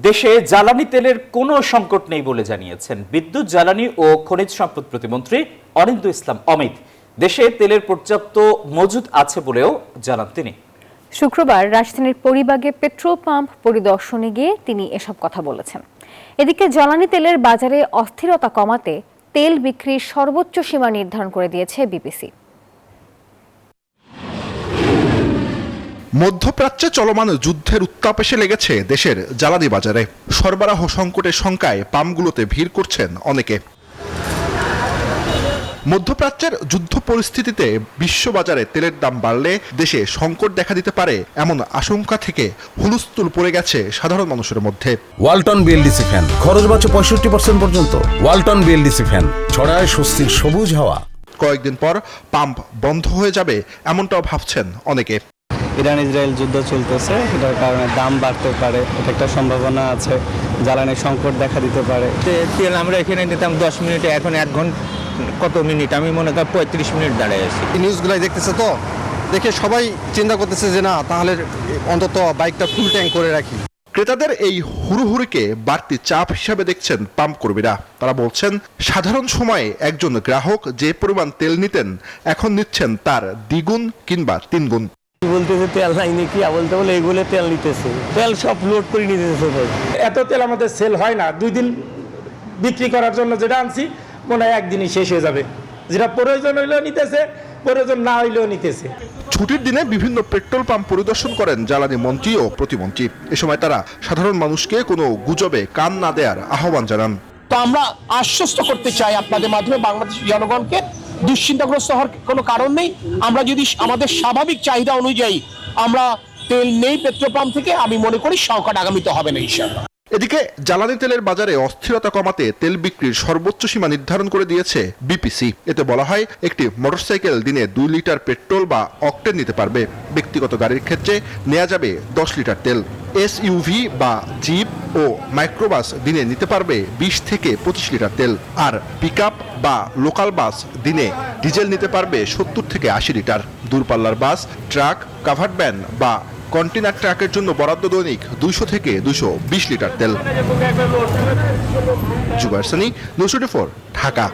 দেশে জ্বালানি তেলের কোনো সংকট নেই বলে জানিয়েছেন বিদ্যুৎ, জ্বালানি ও খনিজ সম্পদ প্রতিমন্ত্রী অনিন্দ্য ইসলাম অমিত। দেশে তেলের পর্যাপ্ত মজুদ আছে বলেও জানান তিনি। শুক্রবার রাজধানীর পরিবাগে পেট্রোল পাম্প পরিদর্শনে গিয়ে তিনি এসব কথা বলেছেন। এদিকে জ্বালানি তেলের বাজারে অস্থিরতা কমাতে তেল বিক্রির সর্বোচ্চ সীমা নির্ধারণ করে দিয়েছে বিপিসি। মধ্যপ্রাচ্যে চলমান যুদ্ধের উত্তাপ এসে লেগেছে দেশের জ্বালানি বাজারে। সরবরাহ সংকটের শঙ্কায় পাম্পগুলোতে ভিড় করছেন অনেকে। মধ্যপ্রাচ্যের যুদ্ধ পরিস্থিতিতে বিশ্ববাজারে তেলের দাম বাড়লে দেশে সংকট দেখা দিতে পারে এমন আশঙ্কা থেকে হুলস্থুল পড়ে গেছে সাধারণ মানুষের মধ্যে। ওয়ালটন বিএলডিসি ফ্যান খরচ বাঁচে 65% পর্যন্ত। ওয়ালটন বিএলডিসি ফ্যান ছড়ায় স্বস্তির সবুজ হাওয়া। কয়েকদিন পর পাম্প বন্ধ হয়ে যাবে এমনটাও ভাবছেন অনেকে। ইরান ইসরায়েল যুদ্ধ চলতেছে, এটার কারণে দাম বাড়তে পারে, এটা একটা সম্ভাবনা আছে। জ্বালানির সংকট দেখা দিতে পারে। তেল আমরা এখানে নিতাম 10 মিনিটে, এখন 1 ঘন্টা কত মিনিট, আমি মনে করি 35 মিনিট দাঁড়িয়ে আছি। নিউজগুলাই দেখতেছে তো, দেখে সবাই চিন্তা করতেছে যে না, তাহলে অন্তত বাইকটা ফুল ট্যাঙ্ক করে রাখি। ক্রেতাদের এই হুড়ুহুড়িকে বাড়তি চাপ হিসাবে দেখছেন পাম্প কর্মীরা। তারা বলছেন সাধারণ সময়ে একজন গ্রাহক যে পরিমাণ তেল নিতেন এখন নিচ্ছেন তার দ্বিগুণ কিংবা 3 গুণ। বলতেছে তেল নাই নাকি, বলতে বলে এগুলো তেল নিতেছে, তেল সব লোড করে নিতেছে। এত তেল আমাদের সেল হয় না, 2 দিন বিক্রি করার জন্য যেটা আনছি মনে হয় 1 দিনই শেষ হয়ে যাবে। যেটা প্রয়োজন হইলেও নিতেছে, প্রয়োজন না হইলেও নিতেছে। ছুটির দিনে বিভিন্ন পেট্রোল পাম্প পরিদর্শন করেন জ্বালানি মন্ত্রী ও প্রতিমন্ত্রী। এ সময় তারা সাধারণ মানুষকে কোনো গুজবে কান না দেওয়ার আহ্বান জানান। তো আমরা আশ্বস্ত করতে চাই আপনাদের মাধ্যমে বাংলাদেশের জনগণকে, দুশ্চিন্তাগ্রস্ত হওয়ার কোনো কারণ নেই। আমরা যদি আমাদের স্বাভাবিক চাহিদা অনুযায়ী আমরা তেল নেই পেট্রোল পাম্প থেকে, আমি মনে করি সংকট আগামীতে হবে না ইনশাআল্লাহ। এদিকে জ্বালানি তেলের বাজারে অস্থিরতা কমাতে তেল বিক্রির সর্বোচ্চ সীমা নির্ধারণ করে দিয়েছে বিপিসি। এতে বলা হয় একটি মোটরসাইকেল দিনে 2 লিটার পেট্রোল বা অকটেন নিতে পারবে। ব্যক্তিগত গাড়ির ক্ষেত্রে নেওয়া যাবে 10 লিটার তেল। এসইউভি বা জিপ ও মাইক্রোবাস দিনে নিতে পারবে 20 থেকে 25 লিটার তেল। আর পিকআপ বা লোকাল বাস দিনে ডিজেল নিতে পারবে 70 থেকে 80 লিটার। দূরপাল্লার বাস, ট্রাক, কাভার্ড ভ্যান বা কন্টেনার ট্রাকের জন্য বরাদ্দ দৈনিক 200 থেকে 220 লিটার তেল। জুবাইর সানি, নিউজ 24, ঢাকা।